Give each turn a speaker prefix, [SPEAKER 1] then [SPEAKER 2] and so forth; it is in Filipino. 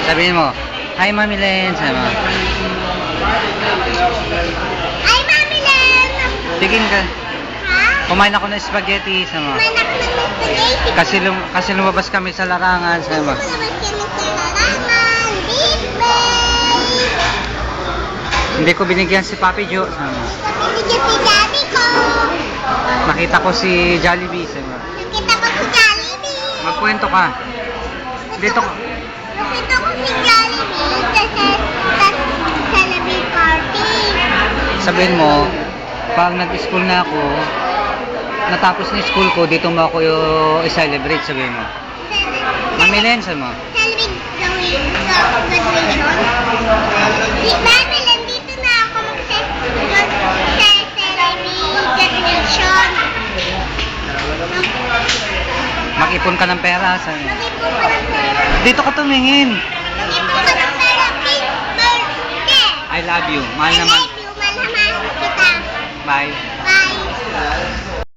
[SPEAKER 1] Sabihin mo, hi Mami Len. Sabi mo.
[SPEAKER 2] Ay, Mami Len!
[SPEAKER 1] Tigin ka.
[SPEAKER 2] Ha?
[SPEAKER 1] Kumain ako ng spaghetti. Sabi mo.
[SPEAKER 2] Manak ng spaghetti.
[SPEAKER 1] Kasi lumabas kami sa larangan. Sabi mo.
[SPEAKER 2] Lumabas kami sa larangan. Big Bay!
[SPEAKER 1] Hindi ko binigyan si Papi Jo. Sabi mo.
[SPEAKER 2] Binigyan si Daddy ko.
[SPEAKER 1] Nakita ko si Jollibee. Sabi mo.
[SPEAKER 2] Nakita ko si Jollibee.
[SPEAKER 1] Magkwento ka. Dito ko.
[SPEAKER 2] Nakita ko si Jollibee sa Labie Party.
[SPEAKER 1] Sabihin mo, pag nag-school na ako, natapos na school ko, dito mo ako i-celebrate, sabihin mo. Mami Len, sabi mo.
[SPEAKER 2] Celebrate the graduation. Si Mami Len, dito na ako mag-celebrate graduation.
[SPEAKER 1] Mag-ipon ka ng pera, sabi mo.
[SPEAKER 2] Mag-ipon ka ng pera.
[SPEAKER 1] Dito ka tumingin.
[SPEAKER 2] Mag-ipon ka ng pera. Big birthday.
[SPEAKER 1] I love you. Mahal
[SPEAKER 2] I
[SPEAKER 1] naman.
[SPEAKER 2] love you. Mahal na mahal kita.
[SPEAKER 1] Bye.
[SPEAKER 2] Bye.